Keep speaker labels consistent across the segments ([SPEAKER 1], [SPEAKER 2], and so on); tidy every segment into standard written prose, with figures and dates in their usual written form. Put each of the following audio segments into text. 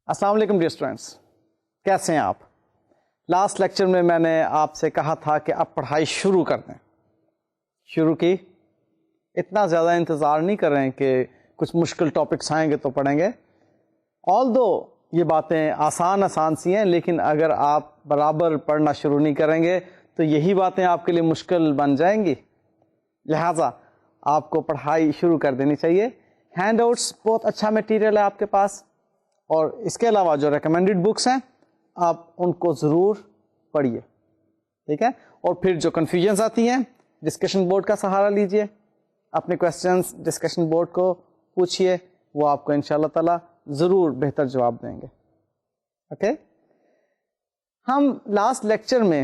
[SPEAKER 1] السلام علیکم dear students, کیسے ہیں آپ؟ لاسٹ لیکچر میں نے آپ سے کہا تھا کہ اب پڑھائی شروع کر دیں. شروع کی، اتنا زیادہ انتظار نہیں کر رہے ہیں کہ کچھ مشکل ٹاپکس آئیں گے تو پڑھیں گے. آلدو یہ باتیں آسان سی ہیں، لیکن اگر آپ برابر پڑھنا شروع نہیں کریں گے تو یہی باتیں آپ کے لیے مشکل بن جائیں گی. لہٰذا آپ کو پڑھائی شروع کر دینی چاہیے. ہینڈ آؤٹس بہت اچھا مٹیریل ہے آپ کے پاس، اور اس کے علاوہ جو ریکمینڈیڈ بکس ہیں آپ ان کو ضرور پڑھیے، ٹھیک ہے؟ اور پھر جو کنفیوژنس آتی ہیں ڈسکشن بورڈ کا سہارا لیجئے، اپنے کویسچنس ڈسکشن بورڈ کو پوچھیے، وہ آپ کو انشاءاللہ تعالی ضرور بہتر جواب دیں گے. اوکے، ہم لاسٹ لیکچر میں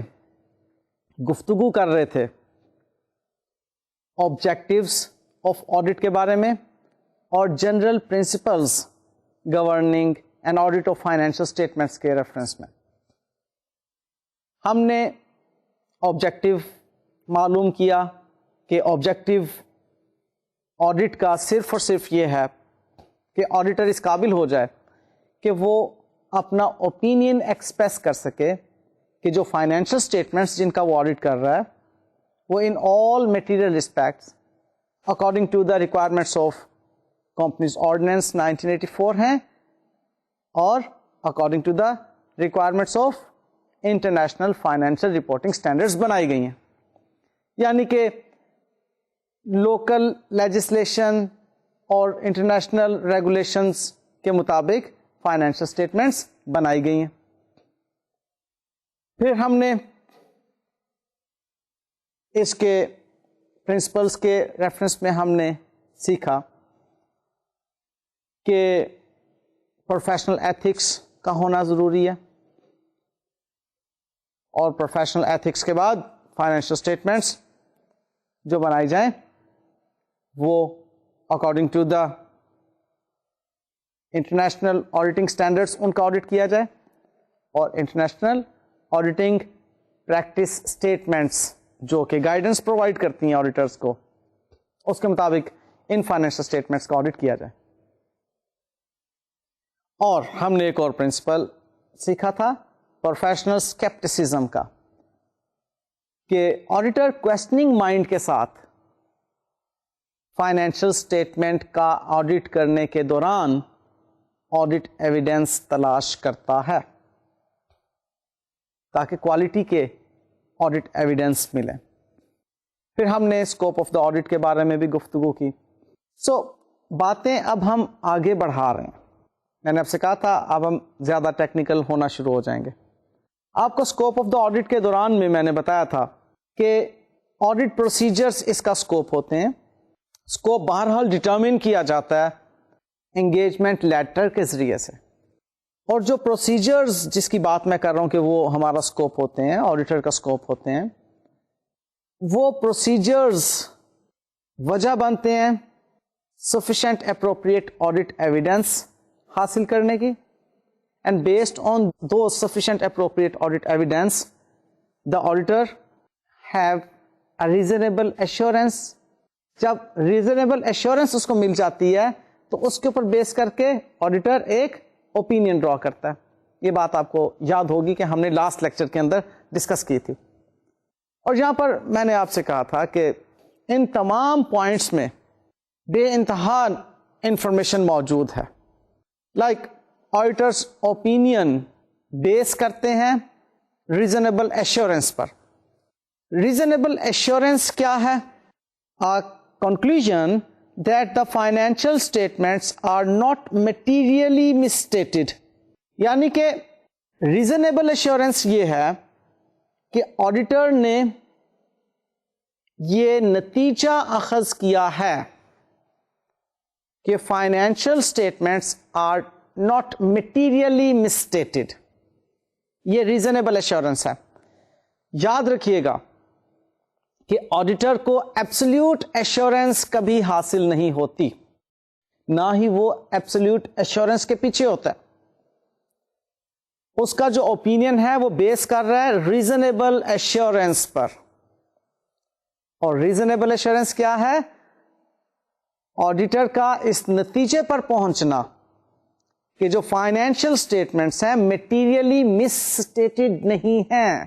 [SPEAKER 1] گفتگو کر رہے تھے آبجیکٹیوز آف آڈٹ کے بارے میں اور general principles governing and audit of financial statements کے ریفرنس میں. ہم نے آبجیکٹیو معلوم کیا کہ آبجیکٹیو آڈٹ کا صرف اور صرف یہ ہے کہ آڈیٹر اس قابل ہو جائے کہ وہ اپنا اوپینین ایکسپریس کر سکے کہ جو فائنینشیل اسٹیٹمنٹس جن کا وہ آڈٹ کر رہا ہے وہ in all material respects according to the requirements of companies ordinance 1984 ہیں اور according to the requirements of international financial reporting standards بنائی گئی ہیں. یعنی کہ لوکل لیجسلیشن اور انٹرنیشنل ریگولیشنز کے مطابق فائنینشیل اسٹیٹمنٹس بنائی گئی ہیں. پھر ہم نے اس کے پرنسپلز کے ریفرنس میں ہم نے سیکھا کہ پروفیشنل ایتھکس کا ہونا ضروری ہے، اور پروفیشنل ایتھکس کے بعد فائنینشیل اسٹیٹمنٹس جو بنائی جائیں وہ according to the international auditing standards ان کا آڈٹ کیا جائے، اور انٹرنیشنل آڈیٹنگ پریکٹس اسٹیٹمنٹس جو کہ گائیڈنس پرووائڈ کرتی ہیں آڈیٹرس کو، اس کے مطابق ان فائنینشیل اسٹیٹمنٹس کا آڈٹ کیا جائے. اور ہم نے ایک اور پرنسپل سیکھا تھا پروفیشنل اسکیپٹسزم کا، کہ آڈیٹر کویسچننگ مائنڈ کے ساتھ فائنینشیل اسٹیٹمنٹ کا آڈٹ کرنے کے دوران آڈٹ ایویڈنس تلاش کرتا ہے تاکہ کوالٹی کے آڈٹ ایویڈنس ملے. پھر ہم نے اسکوپ آف دا آڈٹ کے بارے میں بھی گفتگو کی. باتیں اب ہم آگے بڑھا رہے ہیں. میں نے آپ سے کہا تھا اب ہم زیادہ ٹیکنیکل ہونا شروع ہو جائیں گے. آپ کو اسکوپ آف دا آڈٹ کے دوران میں نے بتایا تھا کہ آڈٹ پروسیجرز اس کا اسکوپ ہوتے ہیں. اسکوپ بہرحال ڈٹرمن کیا جاتا ہے انگیجمنٹ لیٹر کے ذریعے سے، اور جو پروسیجرز جس کی بات میں کر رہا ہوں کہ وہ ہمارا اسکوپ ہوتے ہیں، آڈیٹر کا اسکوپ ہوتے ہیں، وہ پروسیجرز وجہ بنتے ہیں sufficient appropriate audit evidence حاصل کرنے کی. And based on those sufficient appropriate audit evidence, the auditor have a reasonable assurance. جب reasonable assurance اس کو مل جاتی ہے تو اس کے اوپر بیس کر کے آڈیٹر ایک اوپینین ڈرا کرتا ہے. یہ بات آپ کو یاد ہوگی کہ ہم نے لاسٹ لیکچر کے اندر ڈسکس کی تھی. اور یہاں پر میں نے آپ سے کہا تھا کہ ان تمام پوائنٹس میں بے انتہا انفارمیشن موجود ہے. لائک آڈیٹرس اوپینین بیس کرتے ہیں ریزنیبل ایشورنس پر. ریزنیبل ایشورنس کیا ہے؟ Conclusion that the financial statements are not materially misstated. یعنی کہ ریزنیبل ایشورنس یہ ہے کہ آڈیٹر نے یہ نتیجہ اخذ کیا ہے کہ financial statements are not materially misstated. یہ ریزنیبل ایشورنس ہے. یاد رکھیے گا کہ آڈیٹر کو ایبسلیوٹ ایشورنس کبھی حاصل نہیں ہوتی، نہ ہی وہ ایبسلیوٹ ایشورنس کے پیچھے ہوتا ہے. اس کا جو اوپینین ہے وہ بیس کر رہا ہے ریزنیبل ایشورنس پر. اور ریزنیبل ایشورنس کیا ہے؟ آڈیٹر کا اس نتیجے پر پہنچنا کہ جو فائنینشیل اسٹیٹمنٹس ہیں میٹیریلی مس اسٹیٹڈ نہیں ہیں,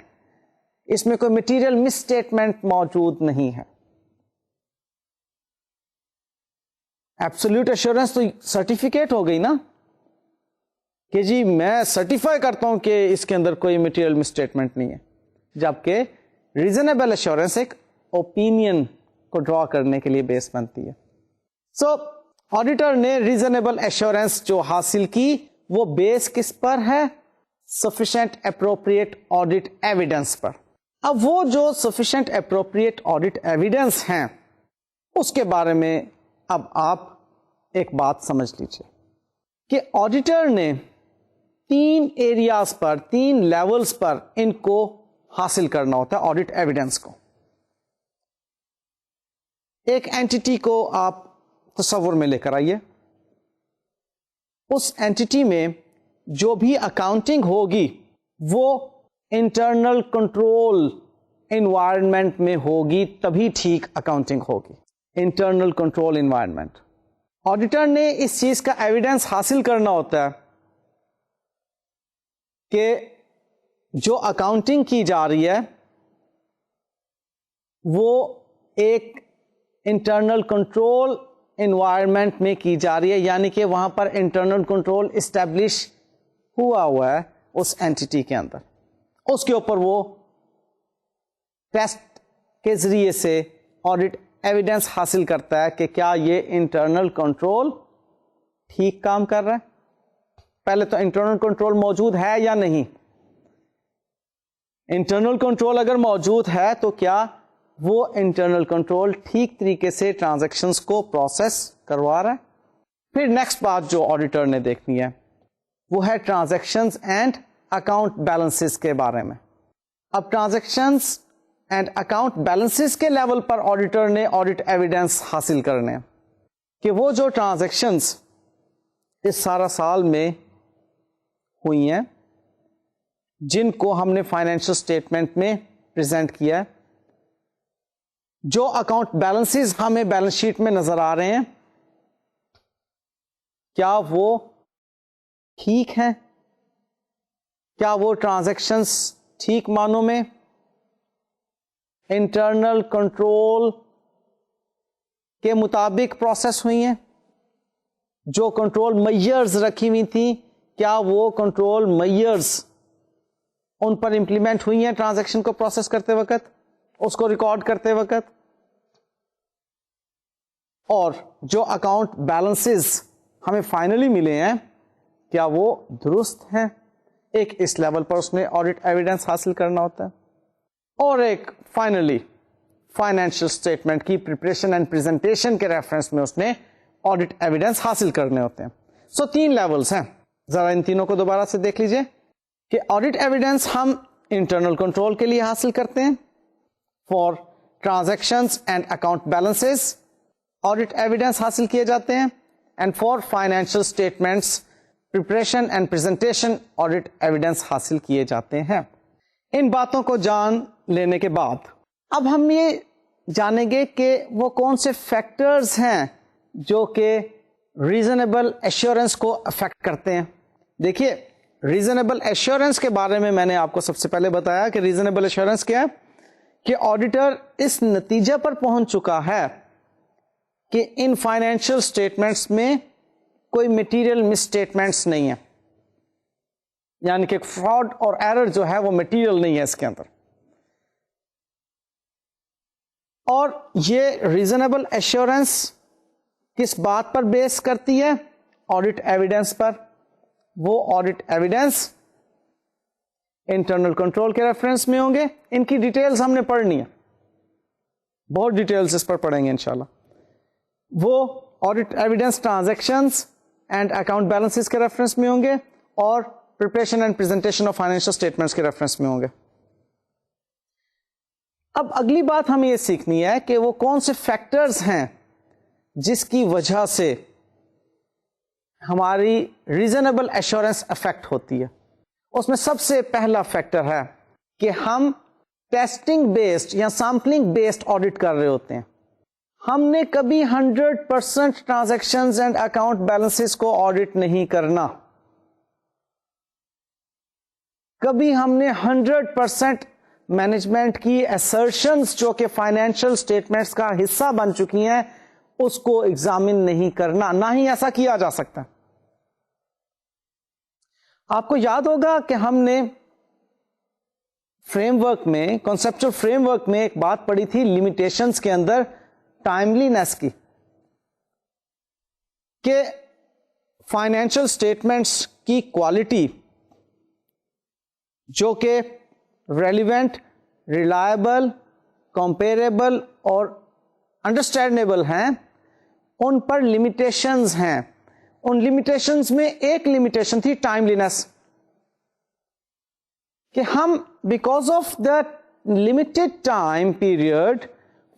[SPEAKER 1] اس میں کوئی میٹیریل مس اسٹیٹمنٹ موجود نہیں ہے. ایبسولوٹ ایشورنس تو سرٹیفکیٹ ہو گئی نا, کہ جی میں سرٹیفائی کرتا ہوں کہ اس کے اندر کوئی میٹیریل مس اسٹیٹمنٹ نہیں ہے, جبکہ ریزنیبل ایشورنس ایک اوپینین کو ڈرا کرنے کے لیے بیس بنتی ہے. سو آڈیٹر نے ریزنیبل ایشورنس جو حاصل کی وہ بیس کس پر ہے؟ سفیشینٹ اپروپریٹ آڈیٹ ایویڈنس پر. اب وہ جو سفیشینٹ اپروپریٹ آڈیٹ ایویڈنس ہیں اس کے بارے میں اب آپ ایک بات سمجھ لیجیے کہ آڈیٹر نے 3 ایریاز پر 3 لیولز پر ان کو حاصل کرنا ہوتا ہے آڈیٹ ایویڈنس کو. ایک اینٹی کو آپ تصور میں لے کر آئیے, اس اینٹی میں جو بھی اکاؤنٹنگ ہوگی وہ انٹرنل کنٹرول انوائرمنٹ میں ہوگی, تبھی ٹھیک اکاؤنٹنگ ہوگی. Internal control environment. آڈیٹر نے اس چیز کا ایویڈنس حاصل کرنا ہوتا ہے کہ جو اکاؤنٹنگ کی جا رہی ہے وہ ایک انٹرنل کنٹرول انوائرمنٹ میں کی جا رہی ہے, یعنی کہ وہاں پر انٹرنل کنٹرول اسٹیبلش ہوا ہے اس اینٹی کے اندر. اس کے اوپر وہ ٹیسٹ کے ذریعے سے آڈیٹ ایویڈنس حاصل کرتا ہے کہ کیا یہ انٹرنل کنٹرول ٹھیک کام کر رہا ہے. پہلے تو انٹرنل کنٹرول موجود ہے یا نہیں. انٹرنل کنٹرول اگر موجود ہے تو کیا وہ انٹرنل کنٹرول ٹھیک طریقے سے ٹرانزیکشنز کو پروسیس کروا رہا ہے. پھر نیکسٹ بات جو آڈیٹر نے دیکھنی ہے وہ ہے ٹرانزیکشنز اینڈ اکاؤنٹ بیلنسز کے بارے میں. اب ٹرانزیکشنز اینڈ اکاؤنٹ بیلنسز کے لیول پر آڈیٹر نے آڈیٹ ایویڈنس حاصل کرنے کہ وہ جو ٹرانزیکشنز اس سارا سال میں ہوئی ہیں جن کو ہم نے فائنینشل اسٹیٹمنٹ میں پریزنٹ کیا ہے, جو اکاؤنٹ بیلنسز ہمیں بیلنس شیٹ میں نظر آ رہے ہیں, کیا وہ ٹھیک ہیں؟ کیا وہ ٹرانزیکشنز ٹھیک معنوں میں انٹرنل کنٹرول کے مطابق پروسیس ہوئی ہیں؟ جو کنٹرول میئرز رکھی ہوئی تھیں کیا وہ کنٹرول میئرز ان پر امپلیمنٹ ہوئی ہیں ٹرانزیکشن کو پروسیس کرتے وقت, اس کو ریکارڈ کرتے وقت؟ اور جو اکاؤنٹ بیلنسز ہمیں فائنلی ملے ہیں کیا وہ درست ہیں؟ ایک اس لیول پر اس نے آڈیٹ ایویڈنس حاصل کرنا ہوتا ہے. اور ایک فائنلی فائنینشیل اسٹیٹمنٹ کی پریپریشن اینڈ پریزنٹیشن کے ریفرنس میں اس نے آڈیٹ ایویڈنس حاصل کرنے ہوتے ہیں. سو 3 لیولز ہیں, ذرا ان تینوں کو دوبارہ سے دیکھ لیجئے کہ آڈیٹ ایویڈنس ہم انٹرنل کنٹرول کے لیے حاصل کرتے ہیں. For transactions and account balances audit evidence حاصل کیے جاتے ہیں, and for financial statements preparation and presentation audit evidence حاصل کیے جاتے ہیں. ان باتوں کو جان لینے کے بعد اب ہم یہ جانیں گے کہ وہ کون سے فیکٹرز ہیں جو کہ ریزنیبل ایشورنس کو افیکٹ کرتے ہیں. دیکھیے ریزنیبل ایشورنس کے بارے میں نے آپ کو سب سے پہلے بتایا کہ ریزنیبل ایشورنس کیا ہے, کہ آڈیٹر اس نتیجے پر پہنچ چکا ہے کہ ان فائنینشیل اسٹیٹمنٹس میں کوئی میٹیریل مس اسٹیٹمنٹس نہیں ہیں, یعنی کہ فراڈ اور ایرر جو ہے وہ میٹیریل نہیں ہے اس کے اندر. اور یہ ریزنیبل ایشورنس کس بات پر بیس کرتی ہے؟ آڈیٹ ایویڈنس پر. وہ آڈیٹ ایویڈنس انٹرنل کنٹرول کے ریفرنس میں ہوں گے. ان کی ڈیٹیلز ہم نے پڑھنی ہے, بہت ڈیٹیلز اس پر پڑھیں گے انشاءاللہ. وہ audit evidence transactions and account balances کے ریفرنس میں ہوں گے اور preparation and presentation of financial statements کے ریفرنس میں ہوں گے. اب اگلی بات ہمیں یہ سیکھنی ہے کہ وہ کون سے فیکٹرز ہیں جس کی وجہ سے ہماری ریزنیبل ایشورنس افیکٹ ہوتی ہے. اس میں سب سے پہلا فیکٹر ہے کہ ہم ٹیسٹنگ بیسڈ یا سیمپلنگ بیسڈ آڈیٹ کر رہے ہوتے ہیں. ہم نے کبھی 100% ٹرانزیکشنز اینڈ اکاؤنٹ بیلنسز کو آڈیٹ نہیں کرنا. کبھی ہم نے 100% مینجمنٹ کی assertions جو کہ فائنینشیل اسٹیٹمنٹس کا حصہ بن چکی ہیں اس کو ایگزامن نہیں کرنا، نہ ہی ایسا کیا جا سکتا. آپ کو یاد ہوگا کہ ہم نے فریم ورک میں، کنسپچل فریم ورک میں ایک بات پڑھی تھی لمیٹیشنز کے اندر ٹائملی نیس کی، کہ فائنینشیل اسٹیٹمنٹس کی کوالٹی جو کہ ریلیونٹ، ریلائبل، کمپیریبل اور انڈرسٹینڈیبل ہیں، ان پر لمیٹیشنز ہیں. ان لمیٹیشنز میں ایک لمیٹیشن تھی ٹائملینس، کہ ہم because of the limited time period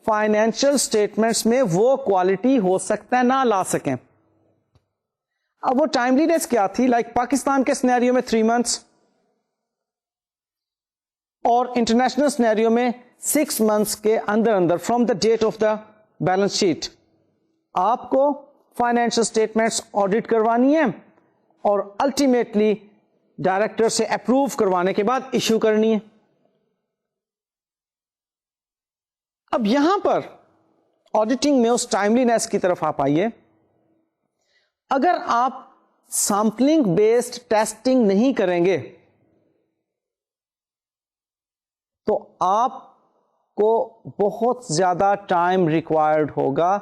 [SPEAKER 1] financial statements میں وہ کوالٹی ہو سکتا ہے نہ لا سکیں. اب وہ ٹائملینس کیا تھی؟ لائک پاکستان کے سینیریو میں 3 months اور انٹرنیشنل سینیریو میں 6 months کے اندر اندر from the date of the balance sheet آپ کو فائنینشیل اسٹیٹمنٹس آڈٹ کروانی ہے اور الٹیمیٹلی ڈائریکٹر سے اپروو کروانے کے بعد ایشو کرنی ہے. اب یہاں پر آڈیٹنگ میں اس ٹائملینس کی طرف آپ آئیے. اگر آپ سیمپلنگ بیسڈ ٹیسٹنگ نہیں کریں گے تو آپ کو بہت زیادہ ٹائم ریکوائرڈ ہوگا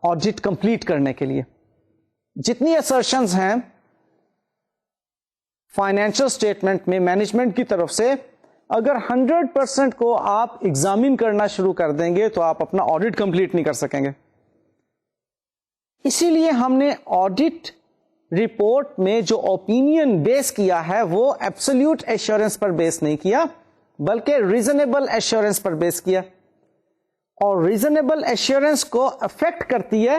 [SPEAKER 1] آڈٹ کمپلیٹ کرنے کے لیے. جتنی assertions ہیں فائنینشیل اسٹیٹمنٹ میں مینجمنٹ کی طرف سے، اگر 100% کو آپ ایگزامن کرنا شروع کر دیں گے تو آپ اپنا آڈٹ کمپلیٹ نہیں کر سکیں گے. اسی لیے ہم نے آڈٹ رپورٹ میں جو اوپینین بیس کیا ہے وہ ایبسولوٹ ایشورنس پر بیس نہیں کیا بلکہ ریزنیبل ایشورنس پر بیس کیا. اور ریزنیبل ایشورنس کو افیکٹ کرتی ہے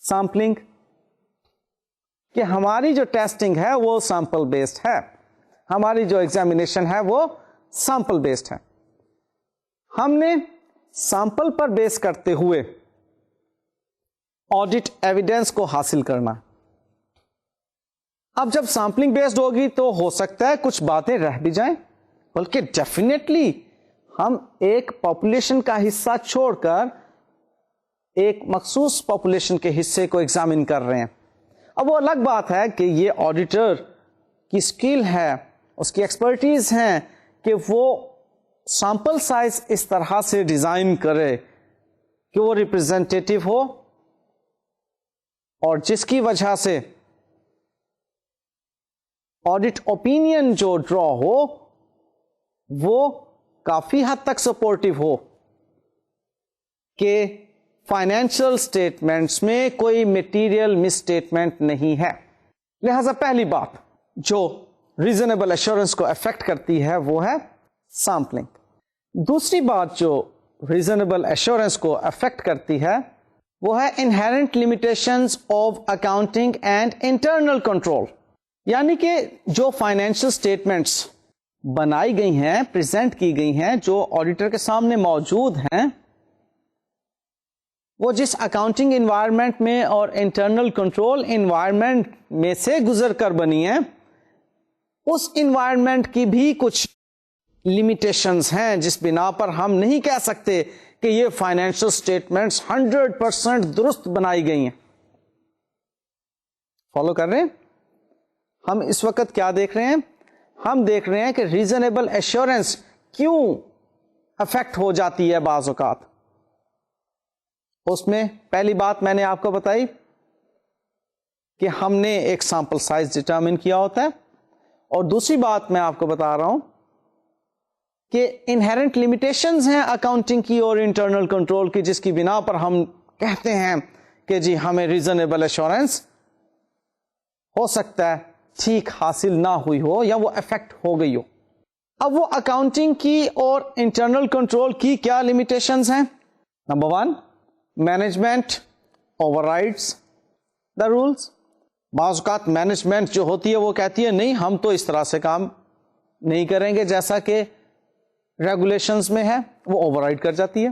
[SPEAKER 1] سیمپلنگ، کہ ہماری جو ٹیسٹنگ ہے وہ سیمپل بیسڈ ہے، ہماری جو ایگزامینیشن ہے وہ سیمپل بیسڈ ہے. ہم نے سیمپل پر بیس کرتے ہوئے آڈٹ ایویڈینس کو حاصل کرنا. اب جب سیمپلنگ بیسڈ ہوگی تو ہو سکتا ہے کچھ باتیں رہ بھی جائیں، بلکہ ڈیفینیٹلی ہم ایک پاپولیشن کا حصہ چھوڑ کر ایک مخصوص پاپولیشن کے حصے کو ایگزامن کر رہے ہیں. اب وہ الگ بات ہے کہ یہ آڈیٹر کی اسکل ہے، اس کی ایکسپرٹیز ہیں کہ وہ سیمپل سائز اس طرح سے ڈیزائن کرے کہ وہ ریپرزینٹیٹیو ہو اور جس کی وجہ سے آڈٹ اوپینین جو ڈرا ہو وہ کافی حد تک سپورٹیو ہو کہ فائنینشیل اسٹیٹمنٹس میں کوئی میٹیریل مس اسٹیٹمنٹ نہیں ہے. لہذا پہلی بات جو ریزنیبل ایشورنس کو افیکٹ کرتی ہے وہ ہے سیمپلنگ. دوسری بات جو ریزنیبل ایشورنس کو افیکٹ کرتی ہے وہ ہے inherent limitations of accounting and internal control. یعنی کہ جو فائنینشیل اسٹیٹمنٹس بنائی گئی ہیں، پریزنٹ کی گئی ہیں، جو آڈیٹر کے سامنے موجود ہیں، وہ جس اکاؤنٹنگ انوائرمنٹ میں اور انٹرنل کنٹرول انوائرمنٹ میں سے گزر کر بنی ہیں، اس انوائرمنٹ کی بھی کچھ لمیٹیشنز ہیں جس بنا پر ہم نہیں کہہ سکتے کہ یہ فائنینشیل اسٹیٹمنٹس 100% درست بنائی گئی ہیں. فالو کر رہے ہیں؟ ہم اس وقت کیا دیکھ رہے ہیں؟ ہم دیکھ رہے ہیں کہ ریزنیبل ایشورنس کیوں افیکٹ ہو جاتی ہے بعض اوقات. اس میں پہلی بات میں نے آپ کو بتائی کہ ہم نے ایک سیمپل سائز ڈٹرمن کیا ہوتا ہے، اور دوسری بات میں آپ کو بتا رہا ہوں کہ انہیرنٹ لمیٹیشنز ہیں اکاؤنٹنگ کی اور انٹرنل کنٹرول کی جس کی بنا پر ہم کہتے ہیں کہ جی ہمیں ریزنیبل ایشورنس ہو سکتا ہے ٹھیک حاصل نہ ہوئی ہو یا وہ افیکٹ ہو گئی ہو. اب وہ اکاؤنٹنگ کی اور انٹرنل کنٹرول کی کیا لمیٹیشنز ہیں؟ Number 1، management overrides the rules. بعض اوقات مینجمنٹ جو ہوتی ہے وہ کہتی ہے نہیں ہم تو اس طرح سے کام نہیں کریں گے جیسا کہ ریگولیشنز میں ہے، وہ اوور رائڈ کر جاتی ہے،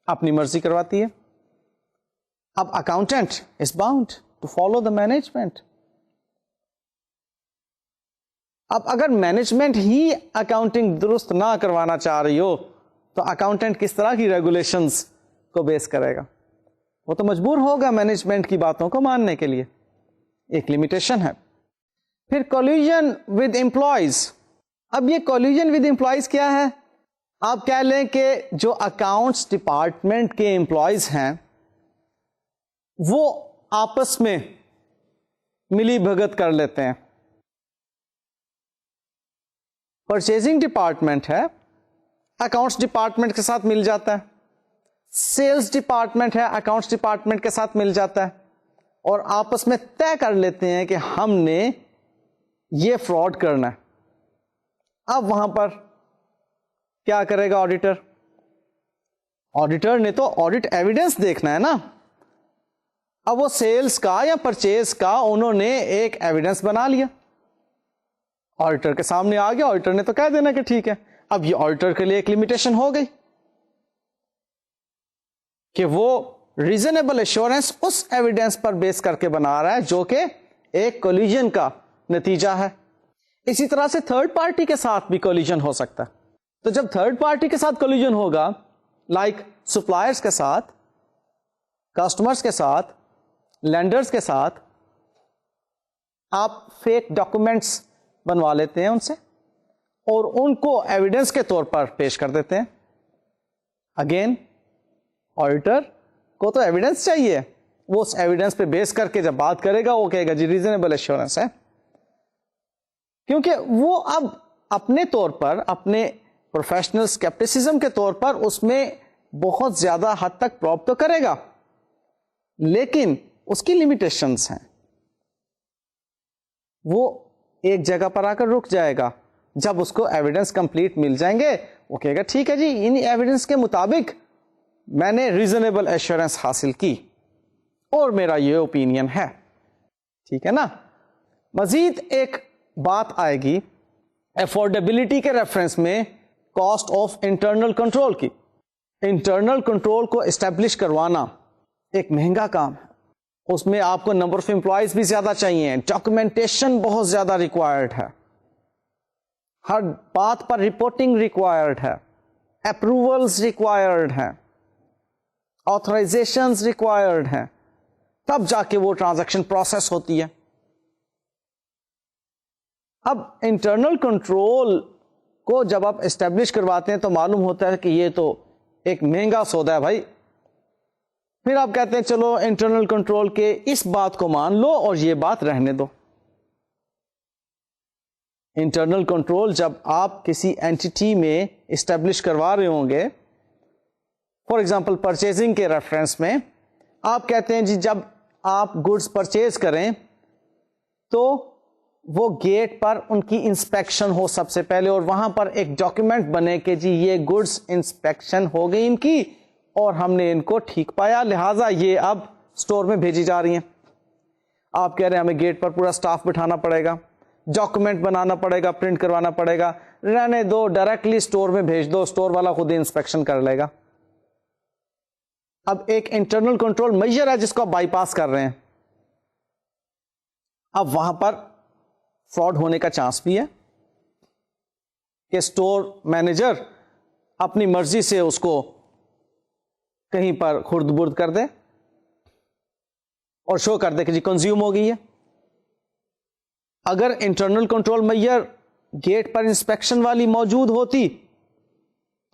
[SPEAKER 1] اپنی مرضی کرواتی ہے. اب accountant is bound to follow the management. اب اگر مینجمنٹ ہی اکاؤنٹنگ درست نہ کروانا چاہ رہی ہو تو اکاؤنٹنٹ کس طرح کی ریگولیشنز کو بیس کرے گا؟ وہ تو مجبور ہوگا مینجمنٹ کی باتوں کو ماننے کے لیے. ایک لمیٹیشن ہے. پھر کولیجن ود امپلائیز. اب یہ کولیجن ود امپلائیز کیا ہے؟ آپ کہہ لیں کہ جو اکاؤنٹس ڈپارٹمنٹ کے امپلائیز ہیں وہ آپس میں ملی بھگت کر لیتے ہیں. پرچیزنگ ڈپارٹمنٹ ہے, اکاؤنٹس ڈپارٹمنٹ کے ساتھ مل جاتا ہے. سیلز ڈپارٹمنٹ ہے, اکاؤنٹس ڈپارٹمنٹ کے ساتھ مل جاتا ہے, اور آپس میں طے کر لیتے ہیں کہ ہم نے یہ فراڈ کرنا ہے. اب وہاں پر کیا کرے گا آڈیٹر؟ آڈیٹر نے تو آڈٹ ایویڈنس دیکھنا ہے نا. اب وہ سیلز کا یا پرچیز کا انہوں نے ایک ایویڈنس بنا لیا, آڈیٹر کے سامنے آ گیا, آڈیٹر نے تو کہہ دینا کہ ٹھیک ہے. اب یہ آڈیٹر کے لیے ایک لمیٹیشن ہو گئی کہ وہ ریزنیبل ایشورنس اس ایویڈنس پر بیس کر کے بنا رہا ہے جو کہ ایک کولیجن کا نتیجہ ہے. اسی طرح سے تھرڈ پارٹی کے ساتھ بھی کولیجن ہو سکتا ہے. تو جب تھرڈ پارٹی کے ساتھ کولیجن ہوگا, لائک سپلائرز کے ساتھ, کسٹمرز کے ساتھ, لینڈرز کے ساتھ, آپ فیک ڈاکومنٹس بنوا لیتے ہیں ان سے اور ان کو ایویڈنس کے طور پر پیش کر دیتے ہیں. اگین آڈیٹر کو تو ایویڈنس چاہیے, وہ اس ایویڈنس پہ بیس کر کے جب بات کرے گا وہ کہے گا جی ریزنیبل ایشورنس ہے, کیونکہ وہ اب اپنے طور پر, اپنے پروفیشنل اسکیپٹیسزم کے طور پر اس میں بہت زیادہ حد تک پروب تو کرے گا, لیکن اس کی لمیٹیشنز ہیں. وہ ایک جگہ پر آ کر رک جائے گا. جب اس کو ایویڈنس کمپلیٹ مل جائیں گے وہ کہے گا ٹھیک ہے جی ان ایویڈنس کے مطابق میں نے ریزنیبل ایشورنس حاصل کی اور میرا یہ اوپینین ہے. ٹھیک ہے نا. مزید ایک بات آئے گی افورڈیبلٹی کے ریفرنس میں کاسٹ آف انٹرنل کنٹرول کی. انٹرنل کنٹرول کو اسٹیبلش کروانا ایک مہنگا کام ہے. اس میں آپ کو نمبر آف امپلائیز بھی زیادہ چاہیے, ڈاکومنٹیشن بہت زیادہ ریکوائرڈ ہے, ہر بات پر رپورٹنگ ریکوائرڈ ہے, اپروولز ریکوائرڈ ہیں, آتھرائزیشنز ریکوائرڈ ہیں, تب جا کے وہ ٹرانزیکشن پروسیس ہوتی ہے. اب انٹرنل کنٹرول کو جب آپ اسٹیبلش کرواتے ہیں تو معلوم ہوتا ہے کہ یہ تو ایک مہنگا سودا ہے بھائی. پھر آپ کہتے ہیں چلو انٹرنل کنٹرول کے اس بات کو مان لو اور یہ بات رہنے دو. انٹرنل کنٹرول جب آپ کسی اینٹی میں اسٹیبلش کروا رہے ہوں گے, فار ایگزامپل پرچیزنگ کے ریفرنس میں آپ کہتے ہیں جی جب آپ گڈس پرچیز کریں تو وہ گیٹ پر ان کی انسپیکشن ہو سب سے پہلے, اور وہاں پر ایک ڈاکیومنٹ بنے کہ جی یہ گڈس انسپیکشن ہو گئی ان کی اور ہم نے ان کو ٹھیک پایا, لہٰذا یہ اب اسٹور میں بھیجی جا رہی ہیں. آپ کہہ رہے ہیں ہمیں گیٹ پر پورا سٹاف بٹھانا پڑے گا, ڈاکومنٹ بنانا پڑے گا, پرنٹ کروانا پڑے گا, رہنے دو ڈائریکٹلی اسٹور میں بھیج دو, اسٹور والا خود ہی انسپیکشن کر لے گا. اب ایک انٹرنل کنٹرول میجر ہے جس کو آپ بائی پاس کر رہے ہیں. اب وہاں پر فراڈ ہونے کا چانس بھی ہے کہ اسٹور مینیجر اپنی مرضی سے اس کو کہیں پر خرد برد کر دے اور شو کر دے کہ جی کنزیوم ہو گئی ہے. اگر انٹرنل کنٹرول میئر گیٹ پر انسپیکشن والی موجود ہوتی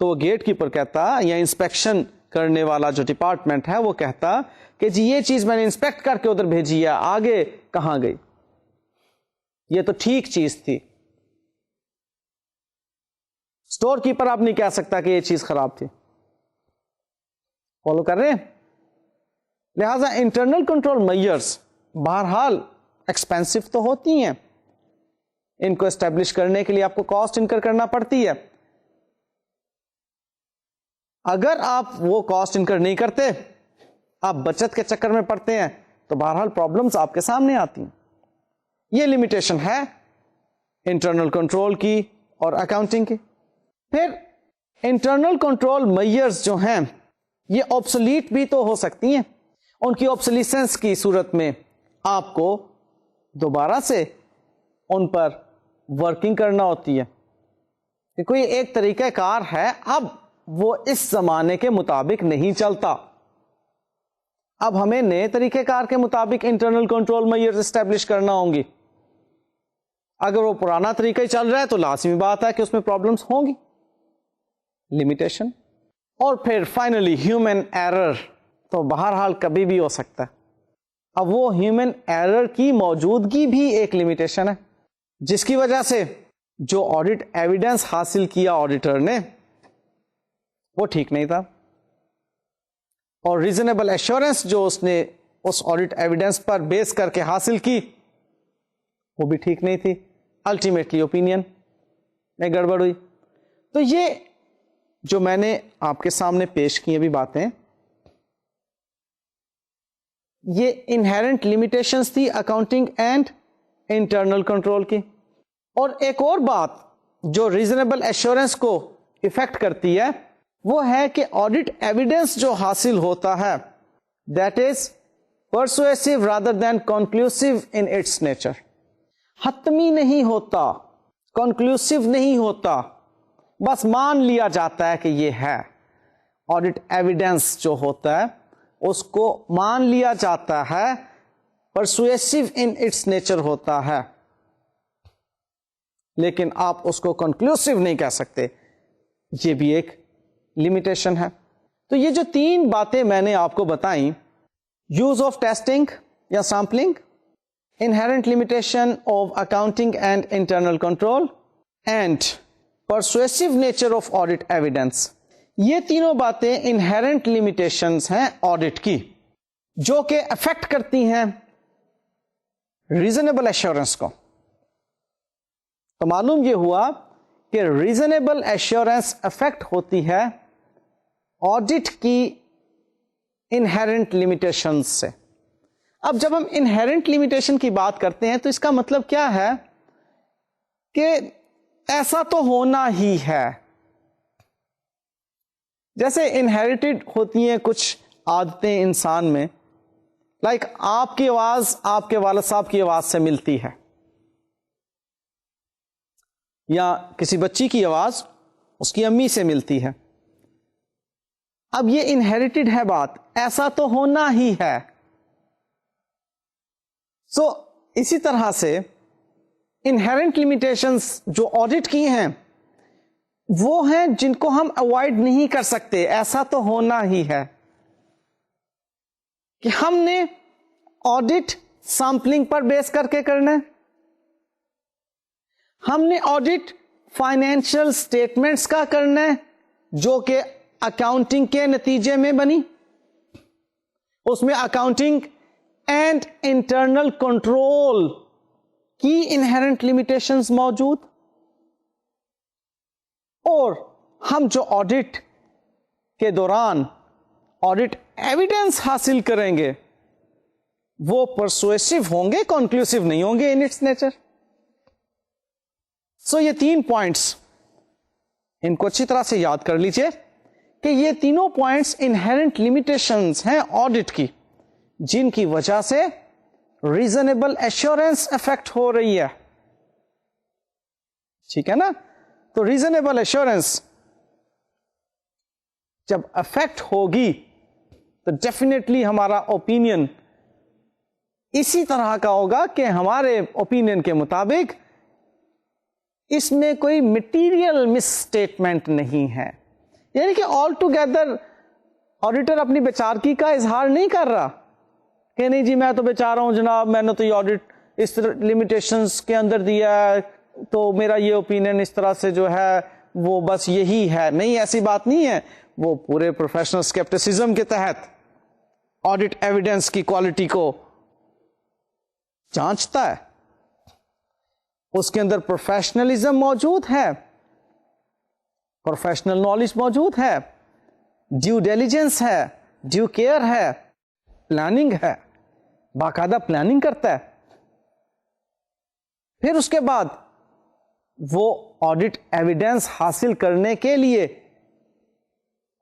[SPEAKER 1] تو وہ گیٹ کیپر کہتا یا انسپیکشن کرنے والا جو ڈپارٹمنٹ ہے وہ کہتا کہ جی یہ چیز میں نے انسپیکٹ کر کے ادھر بھیجی ہے, آگے کہاں گئی, یہ تو ٹھیک چیز تھی. اسٹور کیپر آپ نہیں کہہ سکتا کہ یہ چیز خراب تھی. فالو کر رہے ہیں؟ لہذا انٹرنل کنٹرول میئرز بہرحال ایکسپینسو تو ہوتی ہیں, ان کو اسٹیبلش کرنے کے لیے آپ کو کاسٹ انکر کرنا پڑتی ہے. اگر آپ وہ کاسٹ انکر نہیں کرتے, آپ بچت کے چکر میں پڑتے ہیں, تو بہرحال پرابلمز آپ کے سامنے آتی ہیں. یہ لمیٹیشن ہے انٹرنل کنٹرول کی اور اکاؤنٹنگ کی. پھر انٹرنل کنٹرول میئرز جو ہیں یہ آبسولیٹ بھی تو ہو سکتی ہیں. ان کی آبسولیسنس کی صورت میں آپ کو دوبارہ سے ان پر ورکنگ کرنا ہوتی ہے کہ کوئی ایک طریقہ کار ہے, اب وہ اس زمانے کے مطابق نہیں چلتا, اب ہمیں نئے طریقہ کار کے مطابق انٹرنل کنٹرول میئرز اسٹیبلش کرنا ہوں گی. اگر وہ پرانا طریقہ ہی چل رہا ہے تو لازمی بات ہے کہ اس میں پرابلمس ہوں گی, لمیٹیشن. اور پھر فائنلی ہیومن ایرر, تو بہرحال کبھی بھی ہو سکتا ہے. اب وہ ہیومن ایرر کی موجودگی بھی ایک لمیٹیشن ہے, جس کی وجہ سے جو آڈٹ ایویڈنس حاصل کیا آڈیٹر نے وہ ٹھیک نہیں تھا, اور ریزنیبل ایشورنس جو اس نے اس آڈٹ ایویڈنس پر بیس کر کے حاصل کی وہ بھی ٹھیک نہیں تھی. الٹیمیٹلی اوپینین میں گڑبڑ ہوئی. تو یہ جو میں نے آپ کے سامنے پیش کی ابھی باتیں, یہ انہیرنٹ لمیٹیشنز تھی اکاؤنٹنگ اینڈ انٹرنل کنٹرول کی. اور ایک اور بات جو ریزنیبل ایشورنس کو افیکٹ کرتی ہے وہ ہے کہ آڈٹ ایویڈنس جو حاصل ہوتا ہے that is persuasive rather than conclusive in its nature. حتمی نہیں ہوتا, کنکلوسو نہیں ہوتا, بس مان لیا جاتا ہے کہ یہ ہے. آڈٹ ایویڈنس جو ہوتا ہے اس کو مان لیا جاتا ہے, پرسویسو ان اٹس نیچر ہوتا ہے, لیکن آپ اس کو کنکلوسو نہیں کہہ سکتے. یہ بھی ایک لمیٹیشن ہے. تو یہ جو تین باتیں میں نے آپ کو بتائیں, یوز آف ٹیسٹنگ یا sampling, inherent limitation of accounting and internal control, and persuasive nature of audit evidence, یہ تینوں باتیں انہیرنٹ لمیٹیشنز ہیں آڈٹ کی جو کہ افیکٹ کرتی ہیں ریزنیبل ایشورنس کو. تو معلوم یہ ہوا کہ ریزنیبل ایشورنس افیکٹ ہوتی ہے آڈٹ کی انہیرنٹ لمیٹیشنز سے. اب جب ہم انہیرنٹ لمیٹیشن کی بات کرتے ہیں تو اس کا مطلب کیا ہے کہ ایسا تو ہونا ہی ہے. جیسے انہیریٹڈ ہوتی ہیں کچھ عادتیں انسان میں, لائک آپ کی آواز آپ کے والد صاحب کی آواز سے ملتی ہے, یا کسی بچی کی آواز اس کی امی سے ملتی ہے. اب یہ انہیریٹڈ ہے بات, ایسا تو ہونا ہی ہے. سو اسی طرح سے انہیرنٹ لمیٹیشنز جو آڈٹ کی ہیں وہ ہیں جن کو ہم اوائڈ نہیں کر سکتے, ایسا تو ہونا ہی ہے کہ ہم نے آڈٹ سیمپلنگ پر بیس کر کے کرنا ہے, ہم نے آڈٹ فائنینشیل اسٹیٹمنٹس کا کرنا ہے جو کہ اکاؤنٹنگ کے نتیجے میں بنی, اس میں اکاؤنٹنگ اینڈ انٹرنل کنٹرول کی انہیرنٹ لمیٹیشنز موجود, اور ہم جو آڈٹ کے دوران آڈٹ ایویڈنس حاصل کریں گے وہ پرسویسو ہوں گے, کنکلوسو نہیں ہوں گے ان اٹس نیچر. سو یہ تین پوائنٹس ان کو اچھی طرح سے یاد کر لیجئے کہ یہ تینوں پوائنٹس انہیرنٹ لمیٹیشنز ہیں آڈٹ کی جن کی وجہ سے ریزنیبل ایشورنس افیکٹ ہو رہی ہے. ٹھیک ہے نا. تو ریزنیبل ایشورنس جب افیکٹ ہوگی تو ڈیفینیٹلی ہمارا اوپینین اسی طرح کا ہوگا کہ ہمارے اوپینین کے مطابق اس میں کوئی مٹیریل مس اسٹیٹمنٹ نہیں ہے. یعنی کہ آل ٹوگیدر آڈیٹر اپنی بیچارگی کا اظہار نہیں کر رہا کہ نہیں جی میں تو بیچارہ ہوں جناب, میں نے تو یہ آڈٹ اس لمیٹیشنز کے اندر دیا ہے تو میرا یہ اوپینین اس طرح سے جو ہے وہ بس یہی ہے. نہیں, ایسی بات نہیں ہے. وہ پورے پروفیشنل اسکیپٹسزم کے تحت آڈٹ ایویڈنس کی کوالٹی کو جانچتا ہے, اس کے اندر پروفیشنلزم موجود ہے, پروفیشنل نالج موجود ہے, ڈیو ڈیلیجنس ہے, ڈیو کیئر ہے, پلاننگ ہے, باقاعدہ پلاننگ کرتا ہے. پھر اس کے بعد وہ آڈٹ ایویڈنس حاصل کرنے کے لیے